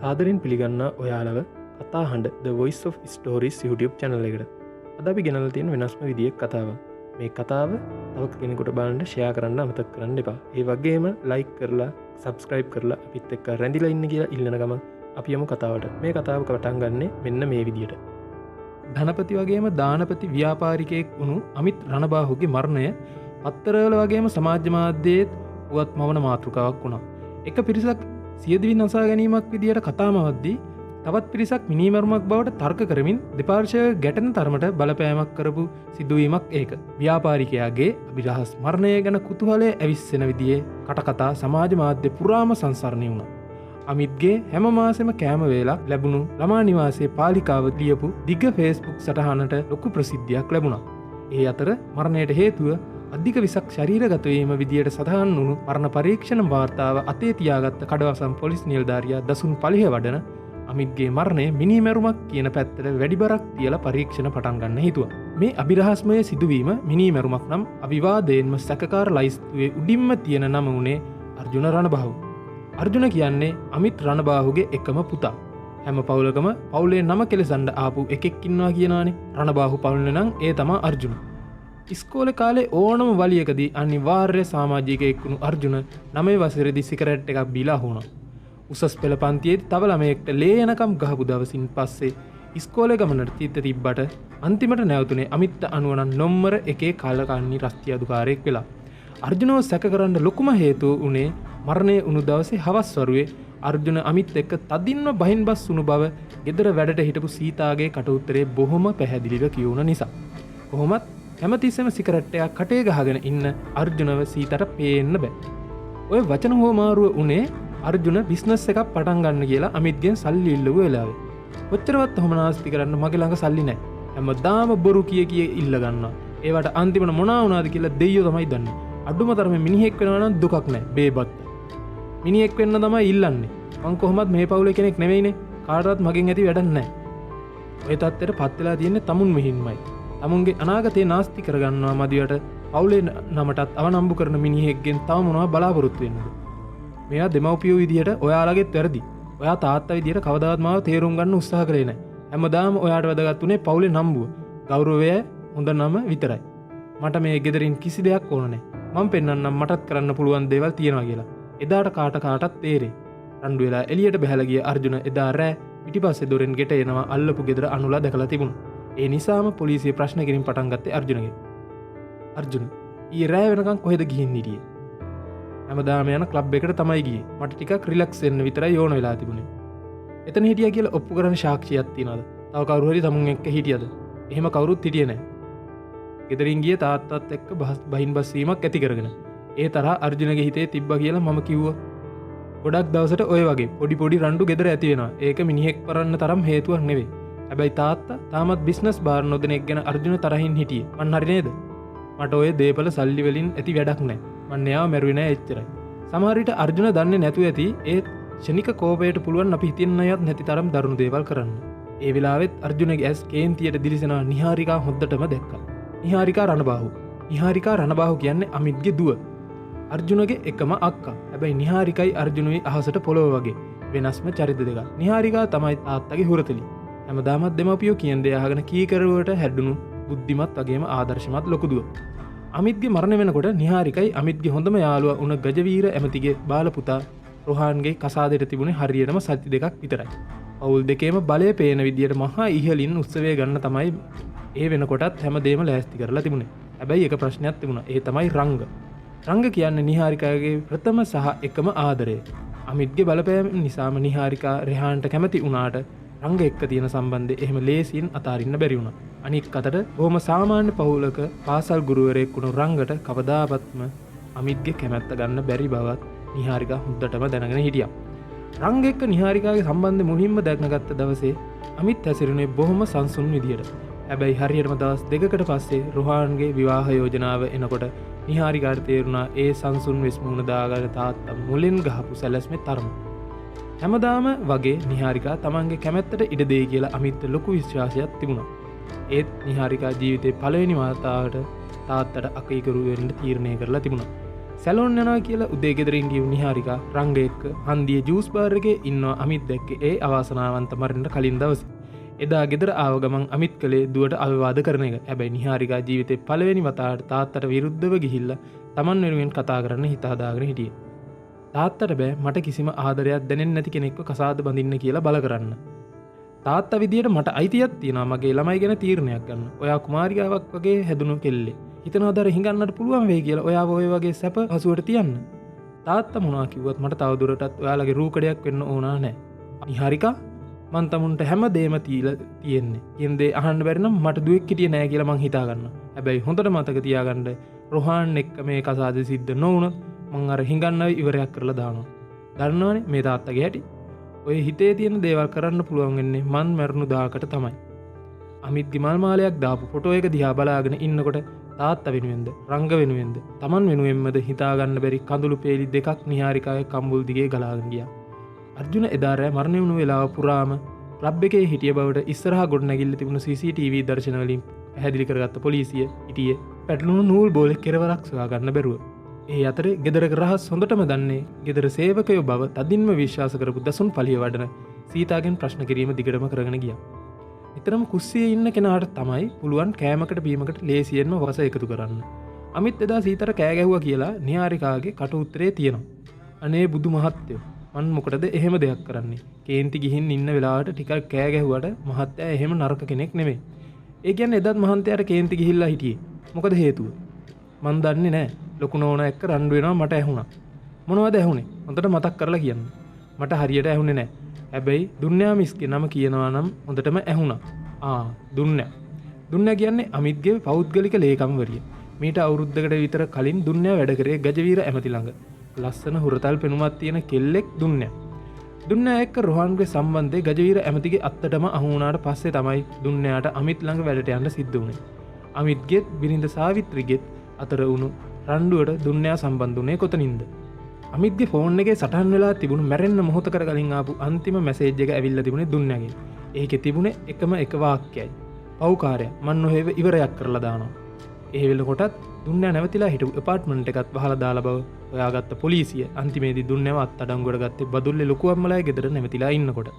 සාදරයෙන් පිළිගන්න ඔයාලව කතා හඬ The Voice of Stories YouTube channel එකට. අද අපි ගෙනල්ලා තියෙන වෙනස්ම විදිහක කතාවක්. මේ කතාව තව කෙනෙකුට බලන්න ෂෙයා කරන්න අමතක කරන්න එපා. ඒ වගේම like කරලා subscribe කරලා අපිත් එක්ක රැඳිලා ඉන්න කියලා ඉල්ලන ගමන් අපි යමු කතාවට. මේ කතාව පටන් ගන්නෙ මෙන්න මේ විදිහට. ධනපති වගේම දානපති ව්‍යාපාරිකයෙක් වුණු අමිත් රණබාහුගේ මරණය පත්තරවල වගේම සමාජ මාධ්‍යයේත් පුවත් මවන මාතෘකාවක් වුණා. එක පිරිසක් සියදිවි නසා ගැනීමක් විදියට කතාමවද්දී තවත් පිරිසක් මිනීමරුමක් බවට තර්ක කරමින් දෙපාර්ශ්වය ගැටෙන තරමට බලපෑමක් කරපු සිදුවීමක් ඒක. ව්‍යාපාරිකයාගේ අභිරහස් මරණය ගැන කුතුහලය ඇවිස්සෙන විදිහේ කටකතා සමාජ මාධ්‍ය පුරාම සංසරණය වුණා. අමිත්ගේ හැම මාසෙම කෑම වේලක් ලැබුණු ළමා නිවාසයේ පාලිකාව ලියපු දිග Facebook සටහනට ලොකු ප්‍රසිද්ධියක් ලැබුණා. ඒ අතර මරණයට හේතුව අධික විසක් ශරීරගත වීම විදියට සඳහන් වුණු මරණ පරීක්ෂණ වාර්තාව අතේ තියාගත්ත කඩවසම් පොලිස් නිලධාරියා දසුන් පලිහ වඩන අමිත්ගේ මරණය මිනීමැරුමක් කියන පැත්තට වැඩි බරක් තියලා පරීක්ෂණ පටන් ගන්න හිතුවා. මේ අභිරහස්මය සිදුවීම මිනීමැරුමක් නම් අවිවාදයෙන්ම සැකකාර ලයිස්තුවේ උඩින්ම තියෙන නම වුණේ අර්ජුන රණබාහු. අර්ජුන කියන්නේ අමිත් රණබාහුගේ එකම පුතා. හැම පවුලකම පවුලේ නම කෙලසන්ඩ ආපු එකෙක් ඉන්නවා කියනවානේ. රණබාහු පවුලේ නම් ඒ තමා අර්ජුන. ඉස්කෝලේ කාලේ ඕනම වලියකදී අනිවාර්ය සමාජිකයෙක් වුණු අර්ජුන 9 වසරේදී සිගරට් එකක් බීලා වුණා. උසස් පෙළ පන්තියේදී තව ළමයෙක්ට ලේ යනකම් ගහපු දවසින් පස්සේ ඉස්කෝලේ ගමනට තිබ්බට අන්තිමට නැවතුනේ අමිත් අනුවනන් නොම්මර එකේ කාලකන්ණි රස්තිය අධිකාරියෙක් වෙලා. අර්ජුනව සැක කරන්න ලොකුම හේතුව උනේ මරණය වුණු දවසේ හවස් වරුවේ අර්ජුන අමිත් එක්ක තදින්ම බහින් බස් වුණු බව ගෙදර වැඩට හිටපු සීතාගේ කට උත්තරේ බොහොම පැහැදිලිව කියවුණ නිසා. කොහොමත් හැමතිස්සෙම සිගරට් එකක් කටේ ගහගෙන ඉන්න අර්ජුනව සීතට පේන්න බෑ. ඔය වචන හොමාරුව උනේ අර්ජුන බිස්නස් එකක් පටන් ගන්න කියලා අමිත්ගෙන් සල්ලි ඉල්ලුව වෙලාවේ. කොච්චරවත් ඔහොම නාස්ති කරන්න මගේ ළඟ සල්ලි නැහැ. හැමදාම බොරු කිය ඉල්ල ගන්නවා. ඒවට අන්තිමට මොනවා වුණාද කියලා දෙයියෝ තමයි දන්නේ. අඩුම තරමේ මිනිහෙක් වෙනවා නම් දුකක් නැහැ. බේබත්. මිනිහෙක් වෙන්න තමයි ඉල්ලන්නේ. මං කොහොමත් මේ පවුලේ කෙනෙක් නෙවෙයිනේ. කාටවත් මගෙන් ඇති වැඩක් නැහැ. ඔය තත්ත්වෙට පත් වෙලා තියෙන්නේ තමුන් මෙහින්මයි. තමුන්ගේ අනාගතේ නාස්ති කරගන්නවා මදිවට පවුලේ නමටත් අවනම්බු කරන මිනිහෙක්ගෙන් තව මොනවා බලාපොරොත්තු වෙන්නද? මෙයා දෙමව්පියෝ විදියට ඔයාලගෙත් වැරදි. ඔයා තාත්තා විදියට කවදාවත් මාව තේරුම් ගන්න උත්සාහ කරේ නැහැ. හැමදාම ඔයාට වැදගත් උනේ පවුලේ නම්බුව, ගෞරවය, හොඳ නම විතරයි. මට මේ ගෙදරින් කිසි දෙයක් ඕන නැහැ. මම පෙන්නන්නම් මටත් කරන්න පුළුවන් දේවල් තියෙනවා කියලා. එදාට කාටත් තේරේ. රණ්ඩු වෙලා එළියට බහැලා ගිය අර්ජුන එදා රෑ පිටිපස්සේ දොරෙන් ගෙට එනවා අල්ලපු ගෙදර අනුලා දැකලා තිබුණා. ඒ නිසාම පොලිසිය ප්‍රශ්න කිරීම පටන් ගත්තේ අර්ජුනගෙන්. අර්ජුන ඊ රෑ වෙනකන් කොහෙද ගිහින් හිටියේ? හැමදාම යන ක්ලබ් එකට තමයි ගියේ. මට ටිකක් රිලැක්ස් වෙන්න විතරයි ඕන වෙලා තිබුණේ. එතන හිටියා කියලා ඔප්පු කරන සාක්ෂියක් තියනවාද? තව කවුරු හරි තමුන් එක්ක හිටියද? එහෙම කවුරුත් හිටියේ නැහැ. ගෙදරින් ගිය තාත්තත් එක්ක බහින් බස් වීමක් ඇති කරගෙන. ඒ තරහ අර්ජුනගේ හිතේ තිබ්බා කියලා මම කිව්වා. ගොඩක් දවසට ඔය වගේ පොඩි රණ්ඩු ගෙදර ඇති වෙනවා. ඒක මිනිහෙක් කරන්න තරම් හේතුවක් නෙවෙයි. හැබැයි තාත්තා තාමත් බිස්නස් බාර නොදෙන එක් ගැන අර්ජුන තරහින් හිටියේ. මන් හරි නේද? මට ඔය දේපල සල්ලි වලින් ඇති වැඩක් නැහැ. මන් එයාව මැරුවේ නැහැ එච්චරයි. සමහර විට අර්ජුන දන්නේ නැතුව ඇති ඒ ක්ෂණික කෝපයට පුළුවන් අපි හිතෙන්න අයත් නැති තරම් දරුණු දේවල් කරන්න. ඒ වෙලාවෙත් අර්ජුනගේ ඇස් කේන්තියට දිලිසෙනවා නිහාරිකා හොද්දටම දැක්කා. නිහාරිකා රණබාහු. නිහාරිකා රණබාහු කියන්නේ අමිත්ගේ දුව. අර්ජුනගේ එකම අක්කා. හැබැයි නිහාරිකයි අර්ජුනුයි අහසට පොළොව වගේ වෙනස්ම චරිත දෙකක්. නිහාරිකා තමයි තාත්තගේ හුරතලි. හැමදාමත් දෙමව්පියෝ කියන දේ අහගෙන කීකරුවට හැඩුණු බුද්ධිමත් වගේම ආදර්ශමත් ලොකු දුව. අමිත්ගේ මරණ වෙනකොට නිහාරිකයි අමිත්ගේ හොඳම යාළුවා වුණ ගජවීර ඇමතිගේ බාල පුතා රොහාන්ගේ කසාදෙට තිබුණේ හරියටම සති දෙකක් විතරයි. පවුල් දෙකේම බලය පේන විදියට මහා ඉහළින් උත්සවය ගන්න තමයි ඒ වෙනකොටත් හැමදේම ලෑස්ති කරලා තිබුණේ. හැබැයි එක ප්‍රශ්නයක් තිබුණා. ඒ තමයි රංග. රංග කියන්නේ නිහාරිකාගේ ප්‍රථම සහ එකම ආදරය. අමිත්ගේ බලපෑම නිසාම නිහාරිකා රෙහාන්ට කැමති වුණාට රංග එක්ක තියෙන සම්බන්ධය එහෙම ලේසියෙන් අතාරින්න බැරි වුණා. අනික් අතට බොහොම සාමාන්‍ය පවුලක පාසල් ගුරුවරයෙක් වුණු රංගට කවදාවත්ම අමිත්ගේ කැමැත්ත ගන්න බැරි බවත් නිහාරිකා හොඳටම දැනගෙන හිටියා. රංග එක්ක නිහාරිකාගේ සම්බන්ධය මුලින්ම දැනගත්ත දවසේ අමිත් හැසිරුණේ බොහොම සංසුන් විදියට. හැබැයි හරියටම දවස් දෙකකට පස්සේ රොහාන්ගේ විවාහ යෝජනාව එනකොට නිහාරිකාට තේරුණා ඒ සංසුන් වෙස් මුහුණ දාගන්න තාත්තා මුලින් ගහපු සැලැස්මේ තරම. හැමදාම වගේ නිහාරිකා තමන්ගේ කැමැත්තට ඉඩ දෙයි කියලා අමිත්ට ලොකු විශ්වාසයක් තිබුණා. ඒත් නිහාරිකා ජීවිතේ පළවෙනි වතාවට තාත්තට අකීකරු වෙන්න තීරණය කරලා තිබුණා. සැලොන් යනවා කියලා උදේ ගෙදරින් ගිය නිහාරිකා රංග එක්ක හන්දියේ ජූස් බාර් එකේ ඉන්නවා අමිත් දැක්කේ ඒ අවාසනාවන්ත මරණයට කලින් දවසේ. එදා ගෙදර ආව ගමන් අමිත් කලේ දුවට අවවාද කරන එක. හැබැයි නිහාරිකා ජීවිතේ පළවෙනි වතාවට තාත්තට විරුද්ධව ගිහිල්ලා Taman වෙනුවෙන් කතා කරන්න හිත හදාගෙන හිටියේ. තාත්තට බෑ මට කිසිම ආදරයක් දැනෙන්නේ නැති කෙනෙක්ව කසාද බඳින්න කියලා බල කරන්න. තාත්තා විදියට මට අයිතියක් තියෙනවා මගේ ළමයි ගැන තීරණයක් ගන්න. ඔයා කුමාරිකාවක් වගේ හැදුණු කෙල්ලේ. හිතනවාද අර හිඟන්නට පුළුවන් වෙයි කියලා ඔයාව ඔය වගේ සැප හසුවට තියන්න. තාත්තා මොනවා කිව්වත් මට තව දුරටත් ඔයාලගේ රූකඩයක් වෙන්න ඕනා නැහැ. නිහාරිකා මං තමුන්ට හැම දෙම තියෙන්නේ. කියන දේ අහන්න බැරි නම් මට දුවෙක් හිටියේ නෑ කියලා මං හිතා ගන්නවා. හැබැයි හොඳට මතක තියාගන්න රොහාන් එක්ක මේ කසාද සිද්ධ නොවුනොත් මං අර හිඟන්නව ඉවරයක් කරලා දානවා. දන්නවනේ මේ තාත්තගේ හැටි. ඔය හිතේ තියෙන දේවල් කරන්න පුළුවන් වෙන්නේ මන් මැරුණු දාකට තමයි. අමිත් ගිමල් මාලයක් දාපු ෆොටෝ එක දිහා බලාගෙන ඉන්නකොට තාත්තා වෙනුවෙන්ද රංග වෙනුවෙන්ද Taman වෙනුවෙන්මද හිතාගන්න බැරි කඳුළු පේලි දෙකක් නිහාරිකාගේ කම්බුල් දිගේ ගලාගෙන ගියා. අර්ජුන එදා රෑ මරණය වුණු වෙලාව පුරාම ක්ලබ් එකේ හිටිය බවට ඉස්සරහා ගොඩනැගිල්ල තිබුණු CCTV දර්ශන වලින් පැහැදිලි කරගත්ත පොලිසිය හිටියේ පැටලුණු නූල් බෝලේ කෙරවරක් සොයා ගන්න බැරුව. ඒ අතරේ ගෙදරක රහස් හොඳටම දන්නේ ගෙදර සේවකයෝ බව තදින්ම විශ්වාස කරපු දසුන් පලිය වඩන සීතාගෙන් ප්‍රශ්න කිරීම දිගටම කරගෙන ගියා. නිතරම කුස්සියේ ඉන්න කෙනාට තමයි පුළුවන් කෑමකට බීමකට ලේසියෙන්ම වස එකතු කරන්න. අමිත් එදා සීතට කෑ ගැහුවා කියලා නිහාරිකාගේ කට උත්තරේ තියෙනවා. අනේ බුදු මහත්තයෝ මන් මොකටද එහෙම දෙයක් කරන්නේ? කේන්ති ගිහින් ඉන්න වෙලාවට ටිකක් කෑ ගැහුවට මහත්තයා එහෙම නරක කෙනෙක් නෙමෙයි. ඒ කියන්නේ එදත් මහන්තයාට කේන්ති ගිහිල්ලා හිටියේ. මොකද හේතුව? මන් දන්නේ නැහැ. ලොකු නෝනා එක්ක රණ්ඩු වෙනවා මට ඇහුණා. මොනවද ඇහුනේ? හොඳට මතක් කරලා කියන්න. මට හරියට ඇහුනේ නැහැ. හැබැයි දුන්නා මිස්ගේ නම කියනවා නම් හොඳටම ඇහුණා. දුන්නා. දුන්නා කියන්නේ අමිත්ගේ පෞද්ගලික ලේකම්වරිය. මීට අවුරුද්දකට විතර කලින් දුන්නා වැඩ කරේ ගජවීර ඇමති ළඟ. ලස්සන හුරතල් පෙනුමක් තියෙන කෙල්ලෙක් දුන්නා. දුන්නා එක්ක රොහන්ගේ සම්බන්ධය ගජවීර ඇමතිගේ අත්තටම අහු වුණාට පස්සේ තමයි දුන්නාට අමිත් ළඟ වැඩට යන්න සිද්ධ වුණේ. අමිත්ගෙත් බිරිඳ සාවිත්‍රිගෙත් අතර වුණු රණ්ඩුවට දුන්නා සම්බන්ධ වුණේ කොතනින්ද? අමිත්ගේ ෆෝන් එකේ සටහන් වෙලා තිබුණු මැරෙන්න මොහොතකට කලින් ආපු අන්තිම මැසේජ් එක ඇවිල්ලා තිබුණේ දුන්නාගෙන්. ඒකේ තිබුණේ එකම එක වාක්‍යයයි. පව්කාරයා මන් ඔහෙව ඉවරයක් කරලා දානවා. ඒ වෙලකොටත් දුන්නා නැවතිලා හිටපු ඇපාර්ට්මන්ට් එකත් වහලා දාලා බව හොයාගත්ත පොලිසිය අන්තිමේදී දුන්නේව අත්අඩංගුවට ගත්තේ බදුල්ලේ ලොකු අම්මලාගේ ගෙදර නැවතිලා ඉන්නකොට.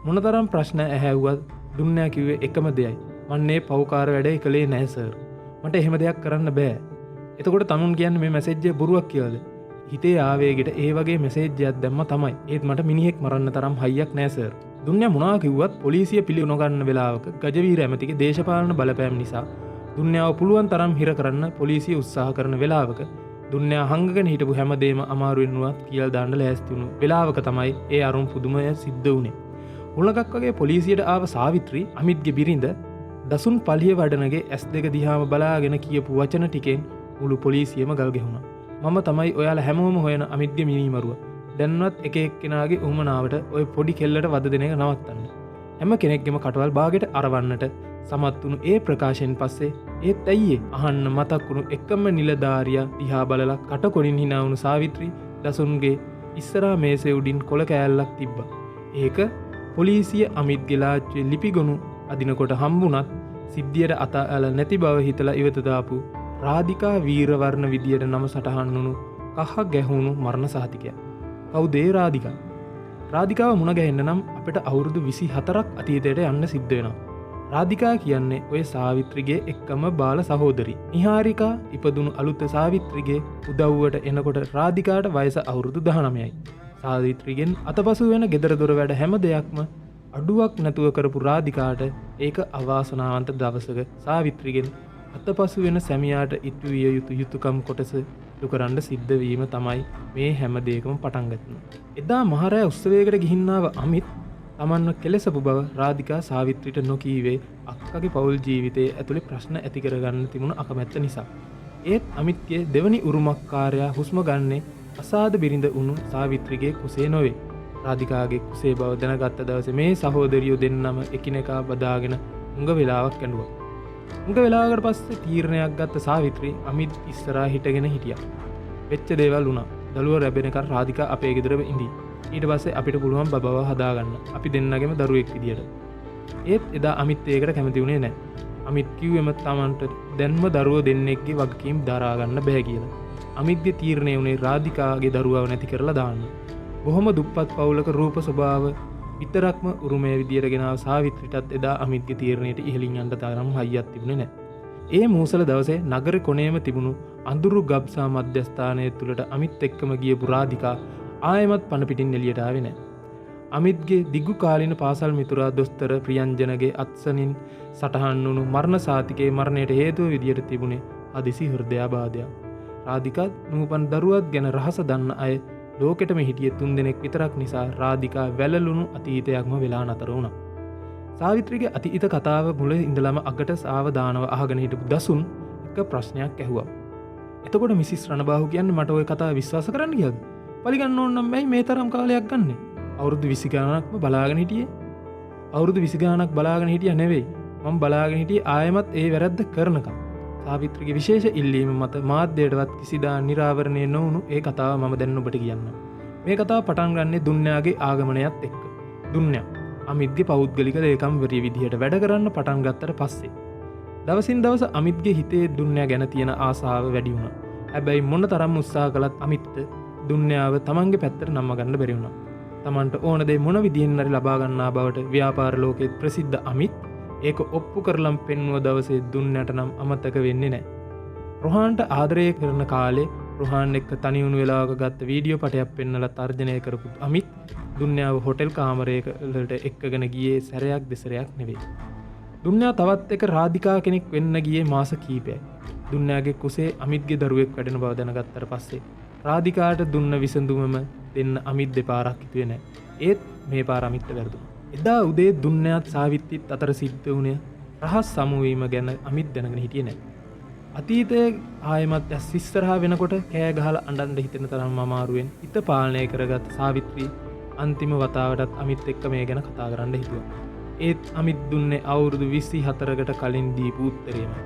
මොනතරම් ප්‍රශ්න ඇහැව්වත් දුන්නා කිව්වේ එකම දෙයයි. මන් මේ පව්කාර වැඩේ කළේ නැහැ සර්. මට එහෙම දෙයක් කරන්න බෑ. එතකොට තමුන් කියන්නේ මේ මැසේජ් එක බොරුවක් කියලාද? හිතේ ආවේගෙට ඒ වගේ මැසේජ් එකක් දැම්ම තමයි. ඒත් මට මිනිහෙක් මරන්න තරම් හයියක් නැහැ සර්. දුන්නා මොනවා කිව්වත් පොලිසිය පිළිගන ගන්න වෙලාවක ගජවීර ඇමතිගේ දේශපාලන බලපෑම් නිසා දුන්නාව පුළුවන් තරම් හිර කරන්න පොලිසිය උත්සාහ කරන වෙලාවක දුන්නා හංගගෙන හිටපු හැමදේම අමාරුවෙන් වුණත් කියලා දාන්න ලෑස්ති වුණු වෙලාවක තමයි ඒ අරුම් පුදුමය සිද්ධ වුණේ. උලගක් වගේ පොලිසියට ආව සාවිත්‍රි අමිත්ගේ බිරිඳ දසුන් පලිය වඩනගේ S2 දිහාම බලාගෙන කියපු වචන ටිකෙන් මුළු පොලිසියම ගල් ගැහුණා. මම තමයි ඔයාලා හැමෝම හොයන අමිත්ගේ මිනිමරුව. දැන්වත් එක එක්කෙනාගේ උමනාවට ඔය පොඩි කෙල්ලට වද දෙන එක නවත්තන්න. හැම කෙනෙක්ගේම කටවල් බාගෙට අරවන්නට සමත් වුණු ඒ ප්‍රකාශයෙන් පස්සේ ඒත් ඇයියේ අහන්න මතක් වුණු එකම නිලධාරියා දිහා බලලා කටකොණින් hina වුණු සාවිත්‍රි දසුන්ගේ ඉස්සරහා මේසේ උඩින් කොළ කෑල්ලක් තිබ්බා. ඒක පොලිසිය අමිත්ගේ ලාච්චුවේ ලිපිගොනු අදිනකොට හම්බුණත් සිද්ධියට අතල නැති බව හිතලා ඉවත දාපු රාධිකා වීරවර්ණ විදියට නම සටහන් වුණු කහ ගැහුණු මරණ සහතිකයක්. කවුද ඒ රාධිකා? රාධිකාව මුණ ගැහෙන්න නම් අපිට අවුරුදු 24ක් අතීතයට යන්න සිද්ධ වෙනවා. රාධිකා කියන්නේ ඔය සාවිත්‍රිගේ එක්කම බාල සහෝදරි. නිහාරිකා ඉපදුණු අලුත් සාවිත්‍රිගේ උදව්වට එනකොට රාධිකාට වයස අවුරුදු 19යි. සාවිත්‍රිගෙන් අතපසු වෙන ගෙදර දොර වැඩ හැම දෙයක්ම අඩුවක් නැතුව කරපු රාධිකාට ඒක අවාසනාවන්ත දවසක සාවිත්‍රිගෙන් අතපසු වෙන සැමියාට ඉටුවිය යුතු යුතුයකම් කොටස ඉටු කරන්න සිද්ධ වීම තමයි මේ හැම දෙයකම පටන් ගත්තේ. එදා මහරෑ උත්සවයකට ගිහින් ආව අමිත් තමන්ව කෙලසපු බව රාධිකා සාවිත්‍රිට නොකීවේ අක්කගේ පෞල් ජීවිතයේ ඇතුලේ ප්‍රශ්න ඇති කරගන්න තිබුණු අකමැත්ත නිසා. ඒත් අමිත්ගේ දෙවනි උරුමකාරයා හුස්ම ගන්නේ අසාද බිරිඳ වුණු සාවිත්‍රිගේ කුසේ නොවේ. රාධිකාගේ කුසේ බව දැනගත්ත දවසේ මේ සහෝදරියෝ දෙන්නම එකිනෙකා බදාගෙන උඟ වෙලාවක් ඇඬුවා. උඟ වෙලාවකට පස්සේ තීරණයක් ගත්ත සාවිත්‍රි අමිත් ඉස්සරහා හිටගෙන හිටියා. වෙච්ච දේවල් වුණා. දළුව රැබෙනකන් රාධිකා අපේ ගෙදරම ඉඳී. ඊට පස්සේ අපිට පුළුවන් බබව හදාගන්න. අපි දෙන්නගෙම දරුවෙක් විදියට. ඒත් එදා අමිත් ඒකට කැමති වුණේ නැහැ. අමිත් කිව්වෙම තමන්ට දැන්ම දරුවෝ දෙන්නෙක්ගේ වගකීම් දරා ගන්න බෑ කියලා. අමිත්ගේ තීරණය වුණේ රාධිකාගේ දරුවව නැති කරලා දාන්න. බොහොම දුප්පත් පවුලක රූප ස්වභාව විතරක්ම උරුමය විදියට ගෙනාව සාවිත්‍රිටත් එදා අමිත්ගේ තීරණයට ඉහළින් යන්න තරම් හයියක් තිබුණේ නැහැ. ඒ මූසල දවසේ නගර කොනේම තිබුණු අඳුරු ගබ්සා මධ්‍යස්ථානය තුළට අමිත් එක්කම ගියපු රාධිකා ආයෙමත් පණ පිටින් එළියට ආවේ නැහැ. අමිත්ගේ දිගු කාලින පාසල් මිතුරා දොස්තර ප්‍රියංජනගේ අත්සනින් සටහන් වුණු මරණ සාතිකයේ මරණයට හේතුව විදියට තිබුණේ හදිසි හෘදයාබාධයක්. රාධිකා නූපන් දරුවත් ගැන රහස දන්න අය ලෝකෙටම හිටිය 3 දෙනෙක් විතරක් නිසා රාධිකා වැළලුණු අතීතයක්ම වෙලා නතර වුණා. සාවිත්‍රිගේ අතීත කතාව මුල ඉඳලම අගට සාවධානව අහගෙන හිටපු දසුන් එක ප්‍රශ්නයක් ඇහුවා. එතකොට මිසිස් රණබාහු කියන්නේ මට ওই කතාව විශ්වාස කරන්න ගියද? පරිගන්න ඕන නම් මයි මේ තරම් කාලයක් ගන්නෙ? අවුරුදු 20 ගාණක්ම බලාගෙන හිටියේ. අවුරුදු 20 ගාණක් බලාගෙන හිටියා නෙවෙයි. මම බලාගෙන හිටියේ ආයෙමත් ඒ වැරද්ද කරනකම්. සාවිත්‍රිගේ විශේෂ ඉල්ලීම මත මාධ්‍යයටවත් කිසිදා නිරාවරණය නොවුණු ඒ කතාව මම දැන් ඔබට කියන්නම්. මේ කතාව පටන් ගන්නේ දුන්යාගේ ආගමනයත් එක්ක. දුන්යා අමිත්ගේ පෞද්ගලික ලේකම්වරිය විදිහට වැඩ කරන්න පටන් ගත්තට පස්සේ දවසින් දවස අමිත්ගේ හිතේ දුන්යා ගැන තියෙන ආසාව වැඩි වුණා. හැබැයි මොන තරම් උත්සාහ කළත් අමිත්ට දුන්යාව තමන්ගේ පැත්තට නම්ම ගන්න බැරි වුණා. තමන්ට ඕන දේ මොන විදිහෙන් හරි ලබා ගන්නා බවට ව්‍යාපාර ලෝකයේ ප්‍රසිද්ධ අමිත් ඒක ඔප්පු කරලම් පෙන්වුව දවසේ දුන්නට නම් අමතක වෙන්නේ නැහැ. රොහාන්ට ආදරය කරන කාලේ රොහාන් එක්ක තනි වුණු වෙලාවක ගත්ත වීඩියෝ පටයක් පෙන්වලා තර්ජනය කරපු අමිත් දුන්යාව හොටෙල් කාමරයකට එක්කගෙන ගියේ සැරයක් දෙසරයක් නෙවෙයි. දුන්යා තවත් එක රාධිකා කෙනෙක් වෙන්න ගියේ මාස කීපයයි. දුන්යාගේ කුසේ අමිත්ගේ දරුවෙක් වැඩෙන බව දැනගත්තට පස්සේ රාධිකාට දුන්න විසඳුමම දෙන්න අමිත් දෙපාරක් හිතුවේ නැහැ. ඒත් මේ පාර අමිත්ට වැරදුනා. එදා උදේ දුන්යාත් සාවිත්‍රිත් අතර සිද්ධ වුණේ රහස් සමුවීම ගැන අමිත් දැනගෙන හිටියේ නැහැ. අතීතයේ ආයෙමත් ඇස් ඉස්සරහා වෙනකොට කෑ ගහලා අඬන්න හිතෙන තරම් අමාරුවෙන් හිත පාලනය කරගත් සාවිත්‍රී අන්තිම වතාවටත් අමිත් එක්ක මේ ගැන කතා කරන්න හිතුවා. ඒත් අමිත් දුන්නේ අවුරුදු 24කට කලින් දීපු උත්තරේමයි.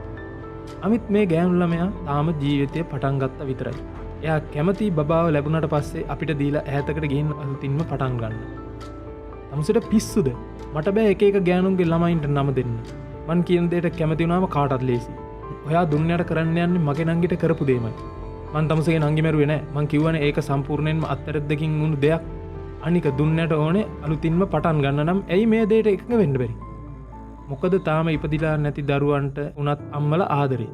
අමිත් මේ ගෑනු ළමයා තාම ජීවිතේ පටන් ගත්තා විතරයි. එයා කැමති බබාව ලැබුණාට පස්සේ අපිට දීලා ඈතකට ගිහින් අලුතින්ම පටන් ගන්න. තමුසට පිස්සුද? මට බෑ එක එක ගෑනුන්ගේ ළමයින්ට නම දෙන්න. මං කියන දෙයට කැමති වුණාම කාටවත් ලේසි. ඔයා දුන්නයට කරන්න යන්නේ මගේ නංගිට කරපු දෙයමයි. මං තමුසගේ නංගි මැරුවේ නෑ. මං කිව්වනේ ඒක සම්පූර්ණයෙන්ම අත්තරද්දකින් වුණු දෙයක්. අනික දුන්නයට ඕනේ අලුතින්ම පටන් ගන්න නම් ඇයි මේ දෙයට එකඟ වෙන්න බැරි? මොකද තාම ඉපදිලා නැති දරුවන්ට උනත් අම්මලා ආදරේ.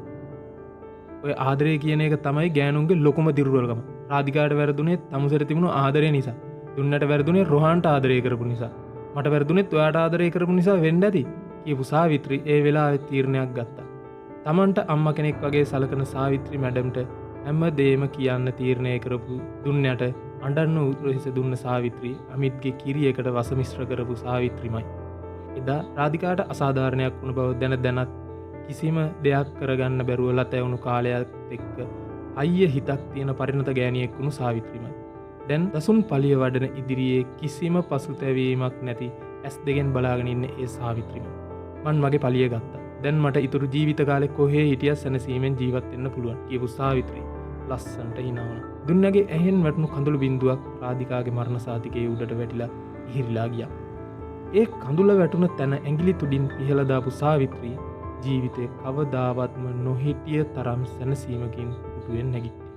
ඔය ආදරේ කියන එක තමයි ගෑනුන්ගේ ලොකුම දිරුවල්කම. රාධිකාට වැරදුනේ තමුසට තිබුණු ආදරේ නිසා. දුන්නට වැරදුනේ රොහාන්ට ආදරය කරපු නිසා. මට වැරදුනේත් ඔයාට ආදරය කරපු නිසා වෙන්න ඇති කියපු සාවිත්‍රි ඒ වෙලාවේ තීරණයක් ගත්තා. තමන්ට අම්මා කෙනෙක් වගේ සලකන සාවිත්‍රි මැඩම්ට හැම දෙයක්ම කියන්න තීරණය කරපු දුන්නට අඬන්න උත්‍රහිස දුන්න සාවිත්‍රි අමිත්ගේ කිරියකට වස මිශ්‍ර කරපු සාවිත්‍රිමයි. එදා රාධිකාට අසාධාරණයක් වුණ බව දැනත් කිසිම දෙයක් කරගන්න බැරුව ලතැවුණු කාලයක් එක්ක අයිය හිතක් තියෙන පරිණත ගෑණියෙක් වුණු සාවිත්‍රිමයි. දැන් දසුන් පලිය වඩන ඉදිරියේ කිසිම පසුතැවීමක් නැති ඇස් දෙකෙන් බලාගෙන ඉන්නේ ඒ සාවිත්‍රිමයි. මං මගේ පලිය ගත්තා. දැන් මට ඉතුරු ජීවිත කාලේ කොහේ හිටියත් සැනසීමෙන් ජීවත් වෙන්න පුළුවන් කියපු සාවිත්‍රි ලස්සනට hina වුණා. දුන්නගේ ඇහෙන් වැටුණු කඳුළු බිඳුවක් රාධිකාගේ මරණ සාතිකයේ උඩට වැටිලා ඉහිරිලා ගියා. ඒ කඳුළ වැටුණ තැන ඇඟිලි තුඩින් පිහලා දාපු සාවිත්‍රි ජීවිතේ කවදාවත්ම නොහිටිය තරම් සැනසීමකින් උතුෙන් නැගිට්ටා.